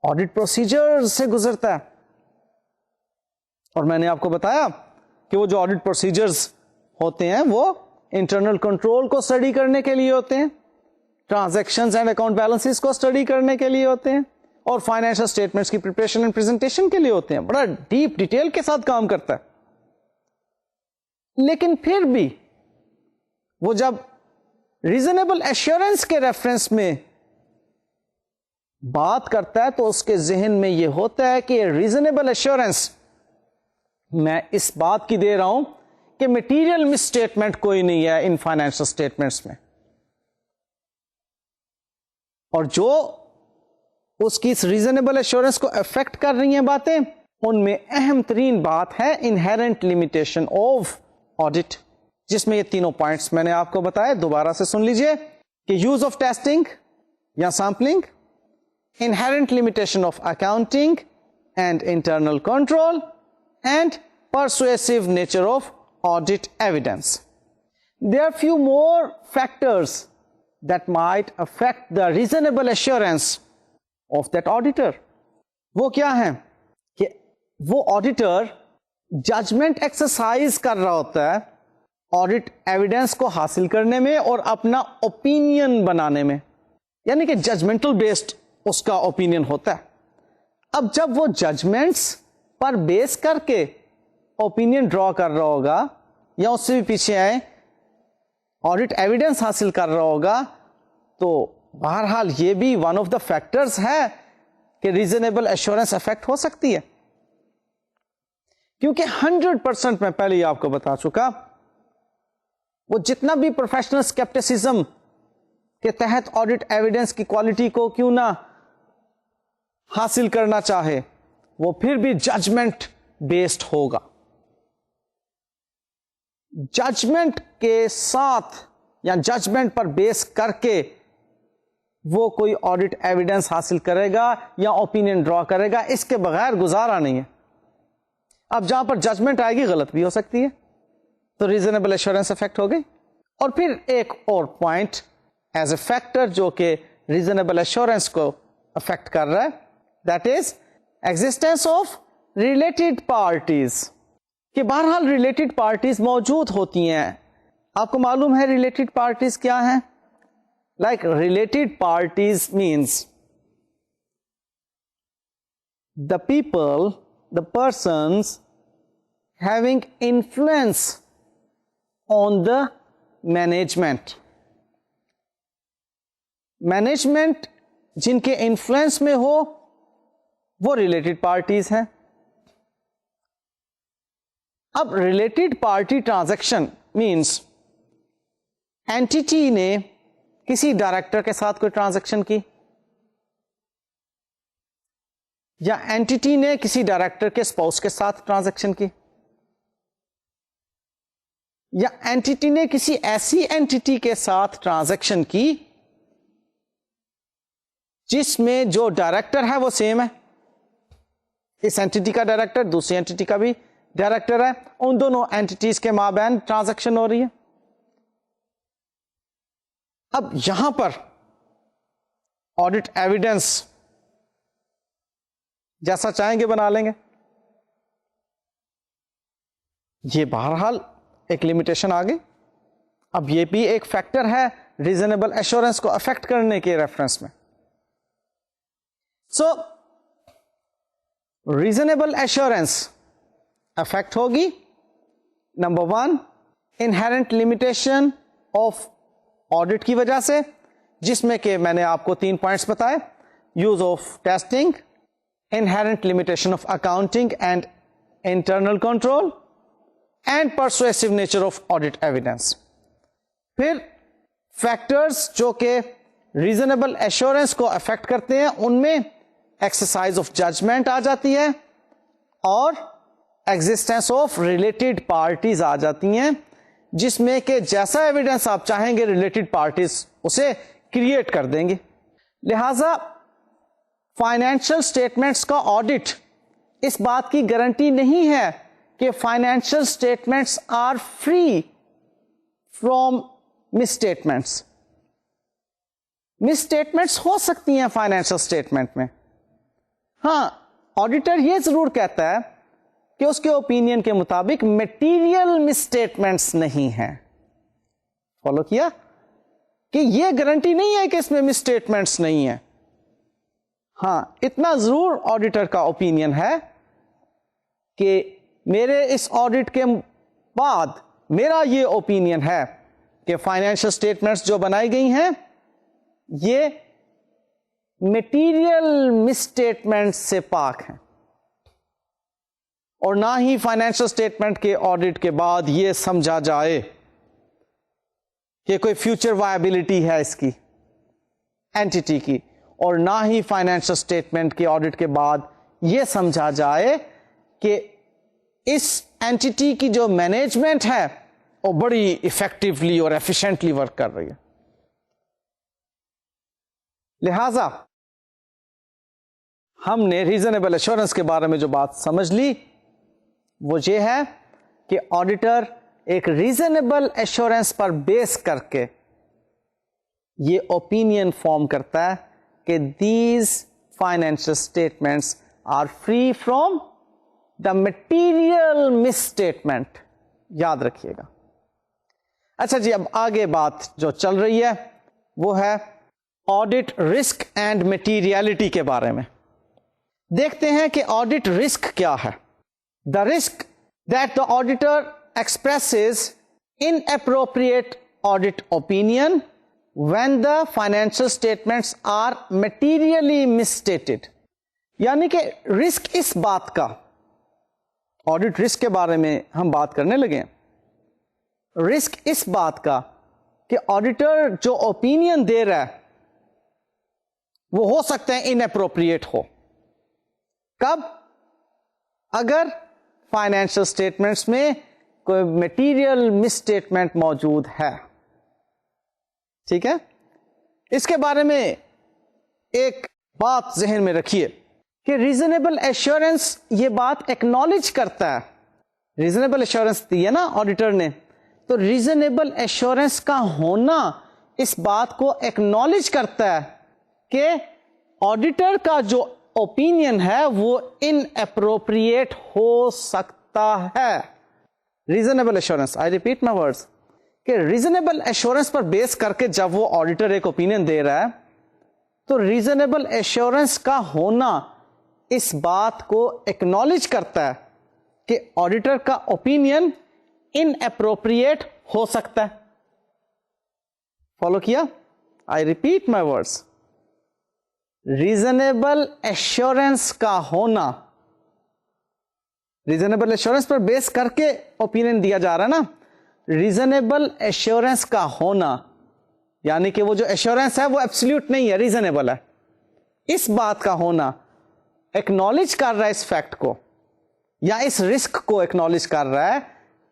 [SPEAKER 1] آڈٹ پروسیجر سے گزرتا ہے. اور میں نے آپ کو بتایا کہ وہ جو آڈٹ پروسیجرز ہوتے ہیں وہ انٹرنل کنٹرول کو اسٹڈی کرنے کے لیے ہوتے ہیں, ٹرانزیکشنز اینڈ اکاؤنٹ بیلنسز کو اسٹڈی کرنے کے لیے ہوتے ہیں, اور فائنینشل اسٹیٹمنٹس کی پریپریشن اینڈ پریزنٹیشن کے لیے ہوتے ہیں. بڑا ڈیپ ڈیٹیل کے ساتھ کام کرتا ہے. لیکن پھر بھی وہ جب ریزنیبل ایشورنس کے ریفرنس میں بات کرتا ہے تو اس کے ذہن میں یہ ہوتا ہے کہ ریزنیبل ایشورنس میں اس بات کی دے رہا ہوں کہ مٹیریل مس اسٹیٹمنٹ کوئی نہیں ہے ان فائنینشل اسٹیٹمنٹس میں, اور جو اس کی اس ریزنیبل ایشورنس کو افیکٹ کر رہی ہیں باتیں, ان میں اہم ترین بات ہے انہیرنٹ لمیٹیشن آف آڈٹ, جس میں یہ تینوں پوائنٹس میں نے آپ کو بتایا. دوبارہ سے سن لیجئے کہ یوز آف ٹیسٹنگ یا sampling, inherent limitation of accounting and internal control, and persuasive nature of audit evidence. There are few more factors that might affect the reasonable assurance of that auditor. وہ کیا ہیں کہ وہ auditor judgment exercise کر رہا ہوتا ہے audit evidence کو حاصل کرنے میں اور اپنا اوپینین بنانے میں, یعنی کہ ججمنٹل بیسڈ اس کا اوپینین ہوتا ہے. اب جب وہ ججمنٹس پر بیس کر کے اوپینین ڈرا کر رہا ہوگا یا اس سے بھی پیچھے آئے آڈٹ ایویڈنس حاصل کر رہا ہوگا, تو بہرحال یہ بھی ون آف دا فیکٹرز ہے کہ ریزنیبل ایشورنس افیکٹ ہو سکتی ہے. کیونکہ 100% میں پہلے ہی آپ کو بتا چکا, وہ جتنا بھی پروفیشنل اسکیپٹسزم کے تحت آڈٹ ایویڈنس کی کوالٹی کو کیوں نہ حاصل کرنا چاہے, وہ پھر بھی ججمنٹ بیسڈ ہوگا. ججمنٹ کے ساتھ یا ججمنٹ پر بیس کر کے وہ کوئی آڈٹ ایویڈنس حاصل کرے گا یا اوپینین ڈرا کرے گا, اس کے بغیر گزارا نہیں ہے. اب جہاں پر ججمنٹ آئے گی غلط بھی ہو سکتی ہے, تو ریزنیبل ایشورنس افیکٹ ہو گئی. اور پھر ایک اور پوائنٹ ایز اے فیکٹر جو کہ ریزنیبل ایشورنس کو افیکٹ کر رہا ہے, that is existence of related parties, کہ بہرحال ریلیٹڈ پارٹیز موجود ہوتی ہیں. آپ کو معلوم ہے ریلیٹڈ پارٹیز کیا ہیں؟ Like related parties means the people, the persons having influence on the management. Management جن کے انفلوئنس میں ہو وہ ریلیٹڈ پارٹیز ہیں. اب related party transaction means entity نے کسی ڈائریکٹر کے ساتھ کوئی ٹرانزیکشن کی, یا اینٹیٹی نے کسی ڈائریکٹر کے اسپاؤس کے ساتھ ٹرانزیکشن کی, یا اینٹیٹی نے کسی ایسی اینٹیٹی کے ساتھ ٹرانزیکشن کی جس میں جو ڈائریکٹر ہے وہ سیم ہے. اس اینٹیٹی کا ڈائریکٹر دوسری اینٹیٹی کا بھی ڈائریکٹر ہے, ان دونوں اینٹیٹیز کے مابین ٹرانزیکشن ہو رہی ہے. اب یہاں پر آڈٹ ایویڈنس جیسا چاہیں گے بنا لیں گے. یہ بہرحال ایک لمیٹیشن آ گئی. اب یہ بھی ایک فیکٹر ہے ریزنیبل ایشورنس کو افیکٹ کرنے کے ریفرنس میں. سو ریزنیبل ایشورنس افیکٹ ہوگی. Number 1 inherent limitation of audit کی وجہ سے, جس میں کہ میں نے آپ کو 3 پوائنٹس بتائے, use of testing, inherent limitation of accounting and internal control, and persuasive nature of audit evidence. پھر فیکٹرز جو کہ ریزنیبل ایشورنس کو افیکٹ کرتے ہیں ان میں ایکسرسائز آف ججمنٹ آ جاتی ہے اور ایگزسٹینس آف ریلیٹڈ پارٹیز آ جاتی ہیں, جس میں کہ جیسا ایویڈنس آپ چاہیں گے ریلیٹڈ پارٹیز اسے کریٹ کر دیں گے. لہذا فائنینشل اسٹیٹمنٹس کا آڈٹ اس بات کی گارنٹی نہیں ہے کہ financial statements are free from misstatements. Misstatements ہو سکتی ہیں فائنینشل اسٹیٹمنٹ میں. ہاں, آڈیٹر یہ ضرور کہتا ہے کہ اس کے اوپینین کے مطابق میٹیریل مس اسٹیٹمنٹس نہیں ہیں. فالو کیا کہ یہ گارنٹی نہیں ہے کہ اس میں مس اسٹیٹمنٹس نہیں ہیں. ہاں اتنا ضرور آڈیٹر کا اوپینین ہے کہ میرے اس آڈٹ کے بعد میرا یہ اوپینین ہے کہ فائنینشل اسٹیٹمنٹس جو بنائی گئی ہیں یہ میٹیریل مس اسٹیٹمنٹ سے پاک ہیں, اور نہ ہی فائنینشل اسٹیٹمنٹ کے آڈٹ کے بعد یہ سمجھا جائے کہ کوئی فیوچر وائبلٹی ہے اس کی اینٹیٹی کی, اور نہ ہی فائنینشل اسٹیٹمنٹ کے آڈٹ کے بعد یہ سمجھا جائے کہ اس اینٹیٹی کی جو مینجمنٹ ہے وہ بڑی ایفیکٹولی اور ایفیشینٹلی ورک کر رہی ہے. لہذا ہم نے ریزنیبل ایشورنس کے بارے میں جو بات سمجھ لی وہ یہ ہے کہ آڈیٹر ایک ریزنیبل ایشورنس پر بیس کر کے یہ اوپینین فارم کرتا ہے کہ these financial statements are free from the material misstatement. یاد رکھیے گا. اچھا جی, اب آگے بات جو چل رہی ہے وہ ہے آڈٹ رسک اینڈ مٹیریلٹی کے بارے میں. دیکھتے ہیں کہ آڈٹ رسک کیا ہے. The risk that the auditor expresses in appropriate audit opinion when the financial statements are materially misstated. یعنی کہ رسک اس بات کا, آڈٹ رسک کے بارے میں ہم بات کرنے لگے ہیں, رسک اس بات کا کہ آڈیٹر جو اوپینین دے رہا ہے وہ ہو سکتا ہے اناپروپریٹ ہو. کب؟ اگر فائنینشل اسٹیٹمنٹس میں کوئی میٹیریل مس اسٹیٹمنٹ موجود ہے. ٹھیک ہے, اس کے بارے میں ایک بات ذہن میں رکھیے کہ ریزنیبل ایشورنس یہ بات ایکنالج کرتا ہے. ریزنیبل ایشورنس دی ہے نا آڈیٹر نے, تو ریزنیبل ایشورنس کا ہونا اس بات کو ایکنالج کرتا ہے کہ آڈیٹر کا جو اوپینین ہے وہ ان اپروپریٹ ہو سکتا ہے. Reasonable assurance, I repeat my words, کہ ریزنیبل ایشورنس پر بیس کر کے جب وہ آڈیٹر ایک اوپینین دے رہا ہے تو ریزنیبل ایشورنس کا ہونا اس بات کو ایکنالج کرتا ہے کہ آڈیٹر کا اوپینین ان اپروپریٹ ہو سکتا ہے. فالو کیا؟ I repeat my words, reasonable assurance کا ہونا, ریزنیبل ایشورنس پر بیس کر کے اوپینین دیا جا رہا ہے نا, ریزنیبل ایشورنس کا ہونا یعنی کہ وہ جو ایشورنس ہے وہ ایبسلیوٹ نہیں ہے, ریزنیبل ہے. اس بات کا ہونا ایکنالج کر رہا ہے اس فیکٹ کو یا اس رسک کو ایکنالج کر رہا ہے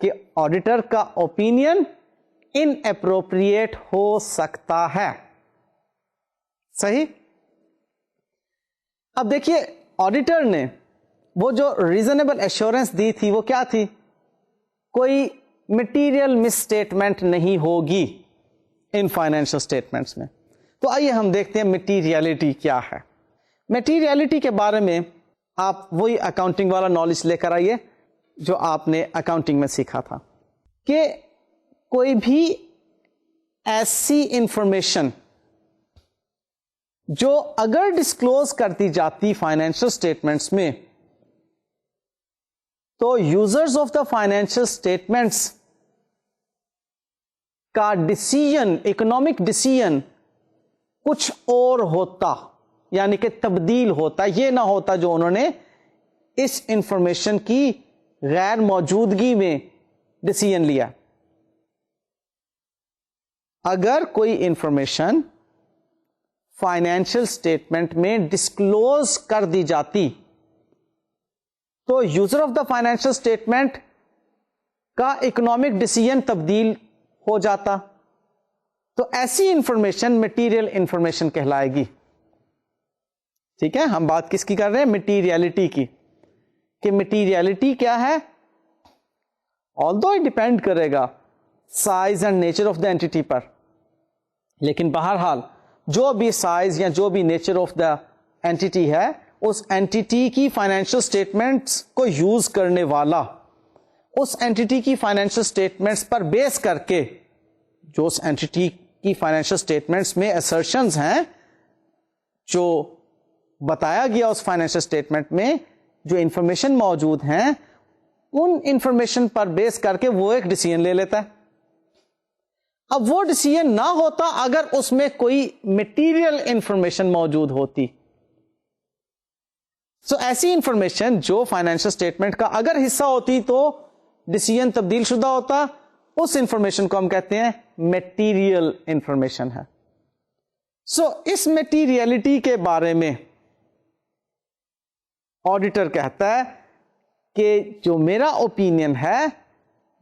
[SPEAKER 1] کہ آڈیٹر کا اوپینین ان اپروپریٹ ہو سکتا ہے. صحیح؟ اب دیکھیے آڈیٹر نے وہ جو ریزنیبل ایشورنس دی تھی وہ کیا تھی؟ کوئی مٹیریل مس اسٹیٹمنٹ نہیں ہوگی ان فائنینشل اسٹیٹمنٹس میں. تو آئیے ہم دیکھتے ہیں مٹیریلٹی کیا ہے. مٹیریلٹی کے بارے میں آپ وہی اکاؤنٹنگ والا نالج لے کر آئیے جو آپ نے اکاؤنٹنگ میں سیکھا تھا کہ کوئی بھی ایسی انفارمیشن جو اگر ڈسکلوز کر دی جاتی فائنینشیل اسٹیٹمنٹس میں تو users of the financial statements کا ڈسیژن, اکنامک ڈسیژن کچھ اور ہوتا, یعنی کہ تبدیل ہوتا, یہ نہ ہوتا جو انہوں نے اس انفارمیشن کی غیر موجودگی میں ڈسیژن لیا. اگر کوئی انفارمیشن فائنینشیل اسٹیٹمنٹ میں ڈسکلوز کر دی جاتی تو user of the financial statement کا اکنامک ڈسیژن تبدیل ہو جاتا, تو ایسی انفارمیشن مٹیریل انفارمیشن کہلائے گی. ٹھیک ہے, ہم بات کس کی کر رہے ہیں؟ مٹیریلٹی کی. کہ مٹیریلٹی کیا ہے؟ آلدو اٹ ڈیپینڈ کرے گا size and nature of the entity پر, لیکن بہرحال جو بھی سائز یا جو بھی نیچر آف دا اینٹی ہے اس اینٹی کی فائنینشیل اسٹیٹمنٹس کو یوز کرنے والا اس اینٹی کی فائنینشیل اسٹیٹمنٹس پر بیس کر کے جو اس اینٹی کی فائنینشیل اسٹیٹمنٹس میں assertions ہیں جو بتایا گیا اس فائنینشیل اسٹیٹمنٹ میں جو انفارمیشن موجود ہیں ان انفارمیشن پر بیس کر کے وہ ایک ڈیسیژن لے لیتا ہے. اب وہ ڈیسیژن نہ ہوتا اگر اس میں کوئی مٹیریل انفارمیشن موجود ہوتی. سو ایسی انفارمیشن جو فائنینشیل اسٹیٹمنٹ کا اگر حصہ ہوتی تو ڈیسیژن تبدیل شدہ ہوتا, اس انفارمیشن کو ہم کہتے ہیں میٹیریل انفارمیشن ہے. سو اس میٹیریلٹی کے بارے میں آڈیٹر کہتا ہے کہ جو میرا اوپینین ہے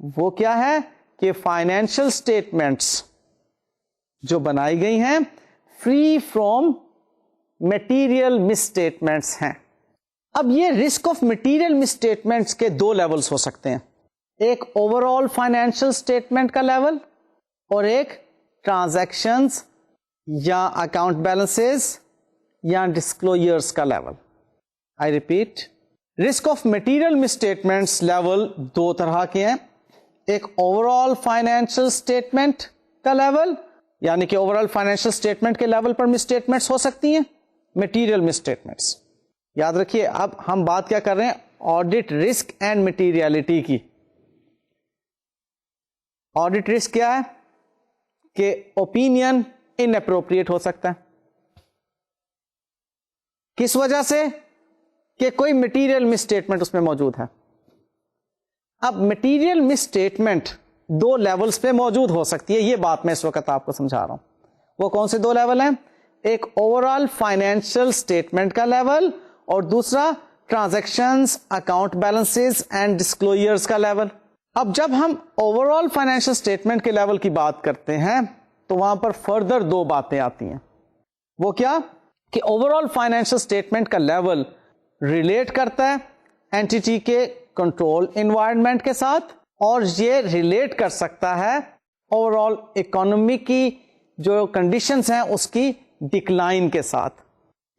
[SPEAKER 1] وہ کیا ہے کہ فائنینشیل اسٹیٹمنٹس جو بنائی گئی ہیں free from material misstatements ہیں. اب یہ risk of material misstatements کے دو لیولز ہو سکتے ہیں, ایک اوور آل فائنینشیل اسٹیٹمنٹ کا لیول اور ایک ٹرانزیکشنز یا اکاؤنٹ بیلنسز یا ڈسکلوجرز کا level. I repeat, risk of material misstatements level دو طرح کے ہیں, ایک اوور آل فائنینشیل اسٹیٹمنٹ کا لیول یعنی کہ اوور آل فائنینشیل اسٹیٹمنٹ کے لیول پر مس اسٹیٹمنٹس ہو سکتی ہیں, میٹیریل مس اسٹیٹمنٹس. یاد رکھیے اب ہم بات کیا کر رہے ہیں, آڈٹ رسک اینڈ میٹیریلٹی کی. آڈٹ رسک کیا ہے کہ اوپینین ان اپروپریٹ ہو سکتا ہے. کس وجہ سے کہ کوئی مٹیریل مس اسٹیٹمنٹ اس میں موجود ہے. اب مٹیریل مس اسٹیٹمنٹ دو لیولز پہ موجود ہو سکتی ہے, یہ بات میں اس وقت آپ کو سمجھا رہا ہوں. وہ کون سے دو لیول ہیں, ایک اوور آل فائنینشیل اسٹیٹمنٹ کا لیول اور دوسرا transactions account balances and disclosures کا لیول. اب جب ہم اوور آل فائنینشیل اسٹیٹمنٹ کے لیول کی بات کرتے ہیں تو وہاں پر فردر دو باتیں آتی ہیں. وہ کیا کہ اوور آل فائنینشیل اسٹیٹمنٹ کا لیول ریلیٹ کرتا ہے اینٹی کے کنٹرول انوائرمنٹ کے ساتھ, اور یہ ریلیٹ کر سکتا ہے اوور آل اکانومی کی جو کنڈیشنز ہیں اس کی ڈکلائن کے ساتھ.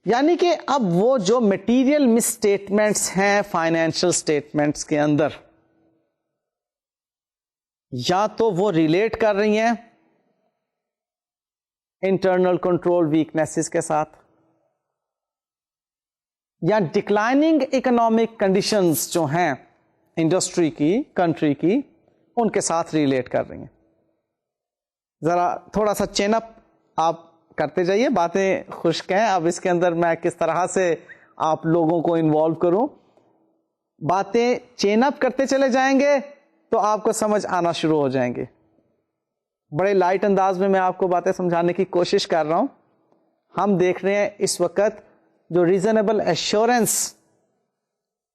[SPEAKER 1] یعنی کہ اب وہ جو میٹیریل مس اسٹیٹمنٹس ہیں فائنینشیل اسٹیٹمنٹس کے اندر, یا تو وہ ریلیٹ کر رہی ہیں انٹرنل کنٹرول ویکنیسز کے ساتھ, یا ڈکلائننگ اکنامک کنڈیشنز جو ہیں انڈسٹری کی, کنٹری کی, ان کے ساتھ ریلیٹ کر رہی ہیں. ذرا تھوڑا سا چین اپ آپ کرتے جائیے, باتیں خشک ہیں. اب اس کے اندر میں کس طرح سے آپ لوگوں کو انوالو کروں, باتیں چین اپ کرتے چلے جائیں گے تو آپ کو سمجھ آنا شروع ہو جائیں گے. بڑے لائٹ انداز میں آپ کو باتیں سمجھانے کی کوشش کر رہا ہوں. ہم دیکھ رہے ہیں اس وقت جو ریزنیبل ایشورنس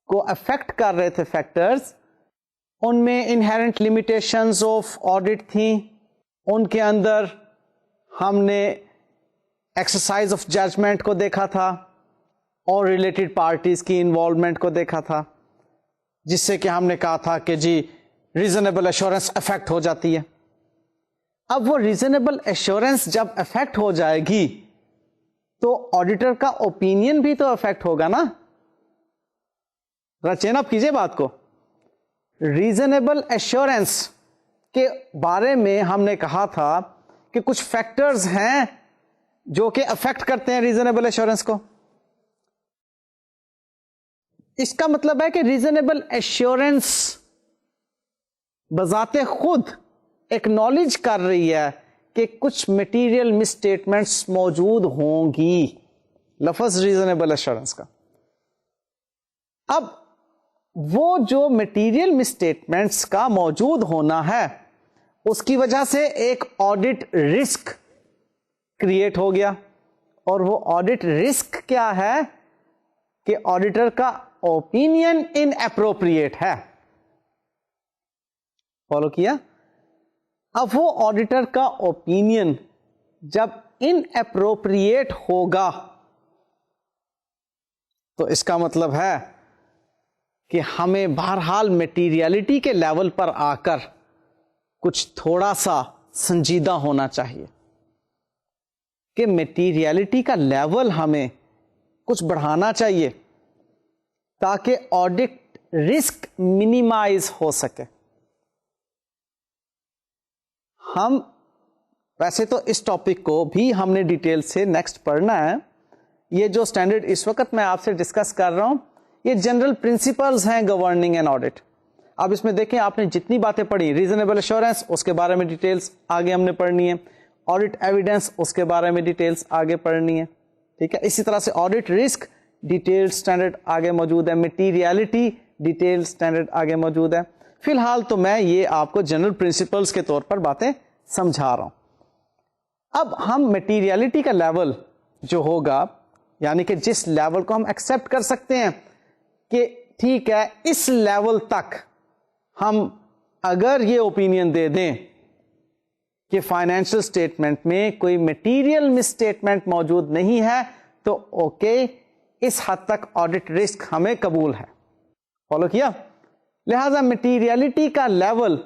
[SPEAKER 1] کو افیکٹ کر رہے تھے فیکٹرز, ان میں انہیرنٹ لمیٹیشنز آف آڈٹ تھیں, ان کے اندر ہم نے ایکسرسائز آف ججمنٹ کو دیکھا تھا اور ریلیٹڈ پارٹیز کی انوالومنٹ کو دیکھا تھا, جس سے کہ ہم نے کہا تھا کہ جی ریزنیبل ایشورنس افیکٹ ہو جاتی ہے. اب وہ ریزنیبل ایشورنس جب افیکٹ ہو جائے گی تو آڈیٹر کا اوپینین بھی تو افیکٹ ہوگا نا. ذرا چین اپ کیجئے بات کو. ریزنیبل ایشورنس کے بارے میں ہم نے کہا تھا کہ کچھ فیکٹرز ہیں جو کہ افیکٹ کرتے ہیں ریزنیبل ایشورنس کو. اس کا مطلب ہے کہ ریزنیبل ایشورنس بذات خود ایکنالج کر رہی ہے کہ کچھ میٹیریل مس اسٹیٹمنٹس موجود ہوں گی, لفظ ریزنیبل ایشورنس کا. اب وہ جو میٹیریل مس اسٹیٹمنٹس کا موجود ہونا ہے اس کی وجہ سے ایک آڈٹ رسک کریٹ ہو گیا, اور وہ آڈٹ رسک کیا ہے کہ آڈیٹر کا اوپینین ان اپروپریٹ ہے. فالو کیا؟ اب وہ آڈیٹر کا اوپینین جب ان اپروپریٹ ہوگا تو اس کا مطلب ہے کہ ہمیں بہرحال میٹیریلٹی کے لیول پر آ کر کچھ تھوڑا سا سنجیدہ ہونا چاہیے کہ میٹیریلٹی کا لیول ہمیں کچھ بڑھانا چاہیے تاکہ آڈٹ رسک منیمائز ہو سکے. ہم ویسے تو اس ٹاپک کو بھی ہم نے ڈیٹیل سے نیکسٹ پڑھنا ہے. یہ جو اسٹینڈرڈ اس وقت میں آپ سے ڈسکس کر رہا ہوں یہ جنرل پرنسپلز ہیں گورننگ اینڈ آڈٹ. اب اس میں دیکھیں آپ نے جتنی باتیں پڑھی, ریزنیبل ایشورنس اس کے بارے میں ڈیٹیلز آگے ہم نے پڑھنی ہے, آڈٹ ایویڈنس اس کے بارے میں ڈیٹیلز آگے پڑھنی ہے, ٹھیک ہے. اسی طرح سے آڈٹ رسک ڈیٹیل اسٹینڈرڈ آگے موجود ہے, مٹیریلٹی ڈیٹیل اسٹینڈرڈ آگے موجود ہے. فی الحال تو میں یہ آپ کو جنرل پرنسپلز کے طور پر باتیں سمجھا رہا ہوں. اب ہم مٹیریلٹی کا لیول جو ہوگا, یعنی کہ جس لیول کو ہم ایکسپٹ کر سکتے ہیں کہ ٹھیک ہے اس لیول تک ہم اگر یہ اوپینین دے دیں کہ فائنینشل اسٹیٹمنٹ میں کوئی مٹیریل مس اسٹیٹمنٹ موجود نہیں ہے تو اوکے, اس حد تک آڈٹ رسک ہمیں قبول ہے. فالو کیا؟ لہذا مٹیریلٹی کا لیول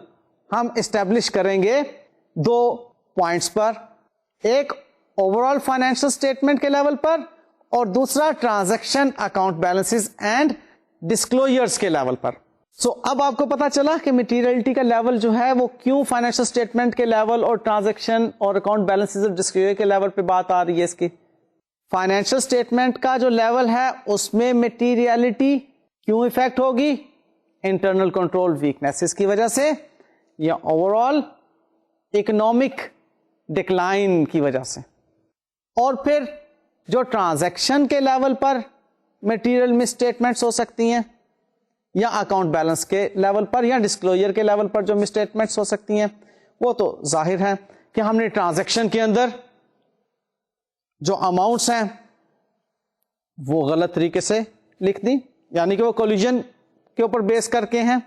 [SPEAKER 1] ہم اسٹیبلش کریں گے 2 پوائنٹس پر, ایک اوور آل فائنینشل اسٹیٹمنٹ کے لیول پر اور دوسرا transaction account balances and disclosures کے لیول پر. سو اب آپ کو پتا چلا کہ مٹیریلٹی کا لیول جو ہے وہ کیوں فائنینشل اسٹیٹمنٹ کے لیول اور ٹرانزیکشن اور اکاؤنٹ بیلنسز اور ڈسکلوجر کے لیول پہ بات آ رہی ہے. اس کی فائنینشل اسٹیٹمنٹ کا جو لیول ہے اس میں مٹیریلٹی کیوں افیکٹ ہوگی؟ انٹرنل کنٹرول ویکنیسز کی وجہ سے یا اوور آل اکنامک ڈکلائن کی وجہ سے. اور پھر جو ٹرانزیکشن کے لیول پر مٹیریل مس اسٹیٹمنٹس ہو سکتی ہیں یا اکاؤنٹ بیلنس کے لیول پر یا ڈسکلوجر کے لیول پر جو مس اسٹیٹمنٹس ہو سکتی ہیں, وہ تو ظاہر ہے کہ ہم نے ٹرانزیکشن کے اندر جو اماؤنٹس ہیں وہ غلط طریقے سے لکھ دی, یعنی کہ وہ کولیجن کے اوپر بیس کر کے ہیں.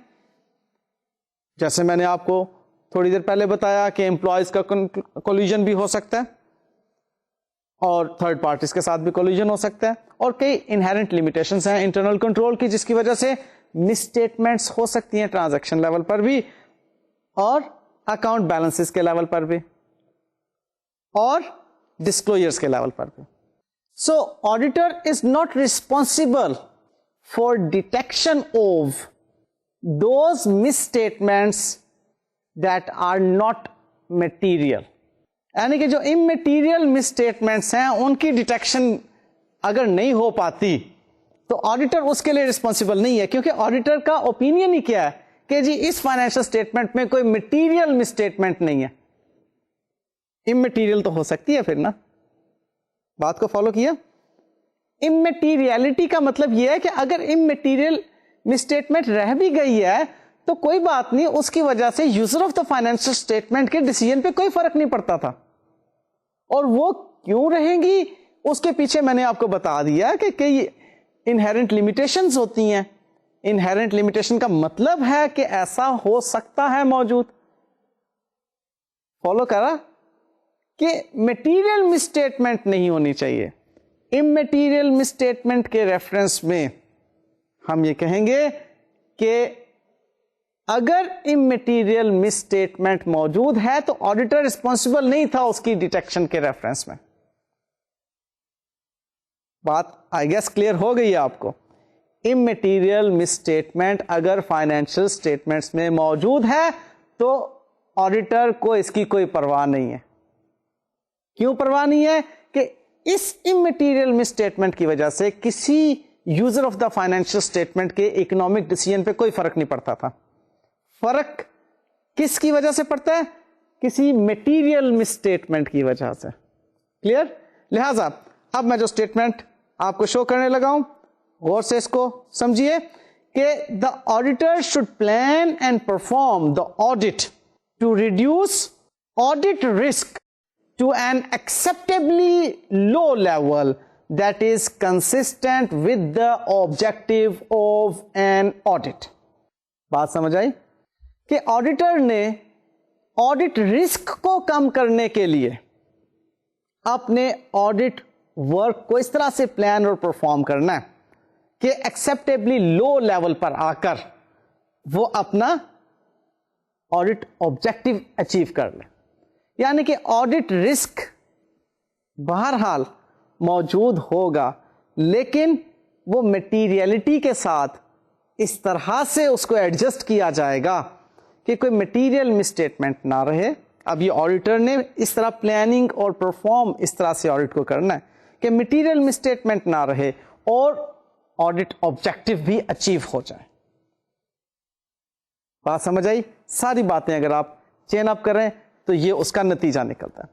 [SPEAKER 1] جیسے میں نے آپ کو تھوڑی دیر پہلے بتایا کہ امپلائیز کا کولیجن بھی ہو سکتا ہے اور تھرڈ پارٹیز کے ساتھ بھی کولیجن ہو سکتا ہے, اور کئی انہیرنٹ لمیٹیشنز ہیں انٹرنل کنٹرول کی جس کی وجہ سے مس اسٹیٹمنٹس ہو سکتی ہیں ٹرانزیکشن لیول پر بھی اور اکاؤنٹ بیلنسز کے لیول پر بھی اور ڈسکلوجرز کے لیول پر بھی. So auditor is not responsible for detection of those misstatements that are not material, یعنی کہ جو اممیٹیریل مس اسٹیٹمنٹس ہیں ان کی ڈیٹیکشن اگر نہیں ہو پاتی تو آڈیٹر اس کے لیے ریسپانسبل نہیں ہے, کیونکہ آڈیٹر کا اوپینین ہی کیا ہے کہ جی اس فائنینشل اسٹیٹمنٹ میں کوئی مٹیریل مس اسٹیٹمنٹ نہیں ہے. اممیٹیریل تو ہو سکتی ہے پھر نا, بات کو فالو کیا؟ اممیٹیریلٹی کا مطلب یہ ہے کہ اگر اممیٹیریل مس اسٹیٹمنٹ رہ بھی گئی ہے تو کوئی بات نہیں, اس کی وجہ سے user of the financial statement کے ڈیسیژن پہ کوئی فرق نہیں پڑتا تھا. اور وہ کیوں رہیں گی اس کے پیچھے میں نے آپ کو بتا دیا کہ کئی انہیرنٹ لمیٹیشنز ہوتی ہیں. انہیرنٹ لمیٹیشن کا مطلب ہے کہ ایسا ہو سکتا ہے موجود. فالو کرا کہ مٹیریل مس اسٹیٹمنٹ نہیں ہونی چاہیے. اممیٹیریل مس اسٹیٹمنٹ کے ریفرنس میں ہم یہ کہیں گے کہ اگر اممیٹیریل مس اسٹیٹمنٹ موجود ہے تو آڈیٹر رسپانسبل نہیں تھا اس کی ڈیٹیکشن کے ریفرنس میں. بات آئی گیس کلیئر ہو گئی ہے آپ کو؟ اممیٹیریل مس اسٹیٹمنٹ اگر فائنینشیل اسٹیٹمنٹس میں موجود ہے تو آڈیٹر کو اس کی کوئی پرواہ نہیں ہے. کیوں پرواہ نہیں ہے؟ کہ اس اممیٹیریل مس اسٹیٹمنٹ کی وجہ سے کسی user of the financial statement کے اکنامک ڈیسیژن پہ کوئی فرق نہیں پڑتا تھا. فرق کس کی وجہ سے پڑتا ہے؟ کسی مٹیریل مس اسٹیٹمنٹ کی وجہ سے. کلیئر؟ لہذا اب میں جو اسٹیٹمنٹ آپ کو شو کرنے لگا ہوں غور سے اس کو سمجھیے کہ the auditor should plan and perform the audit to reduce audit risk to an acceptably low level that is consistent with the objective of an audit. بات سمجھ آئی کہ آڈیٹر نے آڈٹ رسک کو کم کرنے کے لیے اپنے آڈٹ ورک کو اس طرح سے پلان اور پرفارم کرنا ہے کہ ایکسپٹیبلی لو لیول پر آ کر وہ اپنا آڈٹ آبجیکٹو اچیو کر لے. یعنی کہ آڈٹ رسک بہرحال موجود ہوگا لیکن وہ مٹیریلٹی کے ساتھ اس طرح سے اس کو ایڈجسٹ کیا جائے گا کہ کوئی مٹیریل مس اسٹیٹمنٹ نہ رہے اب یہ آڈیٹر نے اس طرح پلاننگ اور پرفارم اس طرح سے آڈٹ کو کرنا ہے کہ مٹیریل مسٹیٹمنٹ نہ رہے اور آڈٹ آبجیکٹو بھی اچیو ہو جائے. بات سمجھ آئی؟ ساری باتیں اگر آپ چین اپ کریں تو یہ اس کا نتیجہ نکلتا ہے.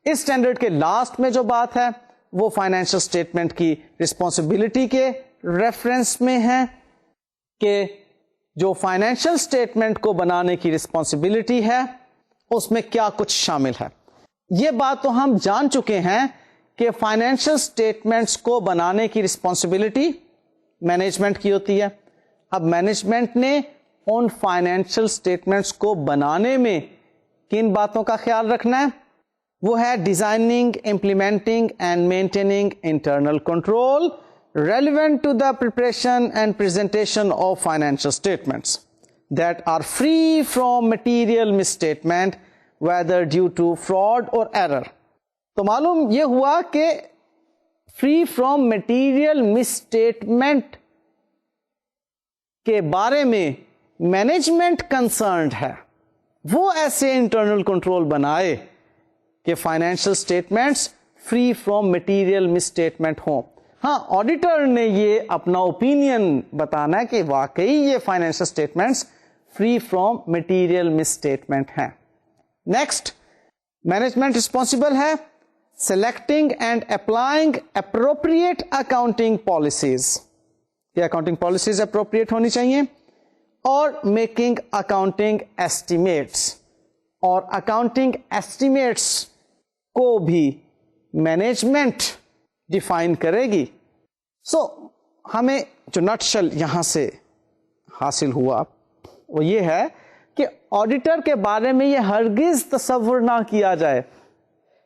[SPEAKER 1] اس اسٹینڈرڈ کے لاسٹ میں جو بات ہے وہ فائنینشیل اسٹیٹمنٹ کی رسپانسبلٹی کے ریفرنس میں ہے کہ جو فائنینشیل اسٹیٹمنٹ کو بنانے کی رسپانسبلٹی ہے اس میں کیا کچھ شامل ہے. یہ بات تو ہم جان چکے ہیں کہ فائنینشیل اسٹیٹمنٹس کو بنانے کی رسپانسبلٹی مینجمنٹ کی ہوتی ہے. اب مینجمنٹ نے ان فائنینشیل اسٹیٹمنٹس کو بنانے میں کن باتوں کا خیال رکھنا ہے؟ وہ ہے designing, implementing and maintaining internal control relevant to the preparation and presentation of financial statements that are free from material misstatement whether due to fraud or error. تو معلوم یہ ہوا کہ free from material misstatement کے بارے میں management concerned ہے. وہ ایسے انٹرنل کنٹرول بنائے کہ financial statements free from material misstatement ہوں. ہاں آڈیٹر نے یہ اپنا اوپینین بتانا ہے کہ واقعی یہ financial statements free from material misstatement ہیں. نیکسٹ, مینجمنٹ رسپانسبل ہے selecting and applying appropriate accounting policies. یہ اکاؤنٹنگ پالیسیز اپروپریٹ ہونی چاہیے, اور میکنگ اکاؤنٹنگ ایسٹیمیٹس, اور اکاؤنٹنگ ایسٹیمیٹس کو بھی مینجمنٹ ڈیفائن کرے گی. سو ہمیں جو نٹ شل یہاں سے حاصل ہوا وہ یہ ہے کہ آڈیٹر کے بارے میں یہ ہرگز تصور نہ کیا جائے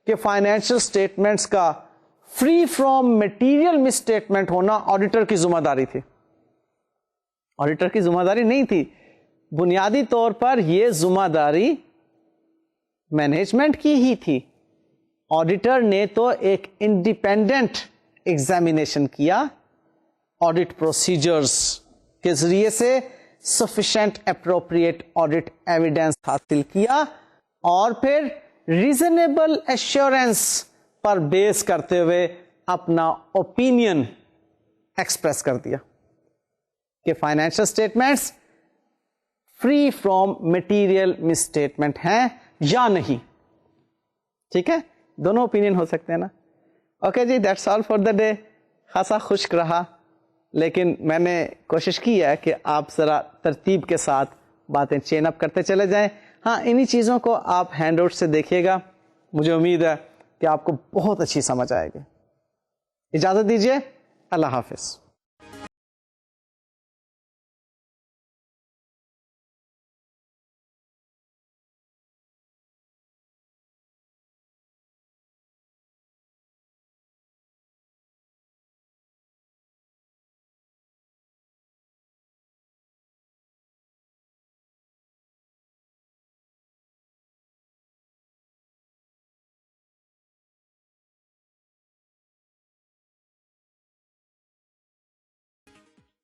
[SPEAKER 1] کہ فائنینشیل اسٹیٹمنٹس کا فری فرام مٹیریل مسٹیٹمنٹ ہونا آڈیٹر کی ذمہ داری تھی. آڈیٹر کی ذمہ داری نہیں تھی. بنیادی طور پر یہ ذمہ داری مینجمنٹ کی ہی تھی. آڈیٹر نے تو ایک انڈیپینڈنٹ ایگزامینیشن کیا, آڈٹ پروسیجرز کے ذریعے سے سفیشینٹ اپروپریٹ آڈٹ ایویڈینس حاصل کیا, اور پھر ریزنیبل ایشورنس پر بیس کرتے ہوئے اپنا اوپینین ایکسپریس کر دیا کہ financial statements free from material misstatement ہیں یا نہیں. ٹھیک ہے, دونوں اوپینین ہو سکتے ہیں نا. اوکے جی, that's all for the day. خاصا خشک رہا, لیکن میں نے کوشش کی ہے کہ آپ ذرا ترتیب کے ساتھ باتیں چین اپ کرتے چلے جائیں. ہاں, انہی چیزوں کو آپ ہینڈ آؤٹ سے دیکھیے گا, مجھے امید ہے کہ آپ کو بہت اچھی سمجھ آئے گی. اجازت دیجیے, اللہ حافظ.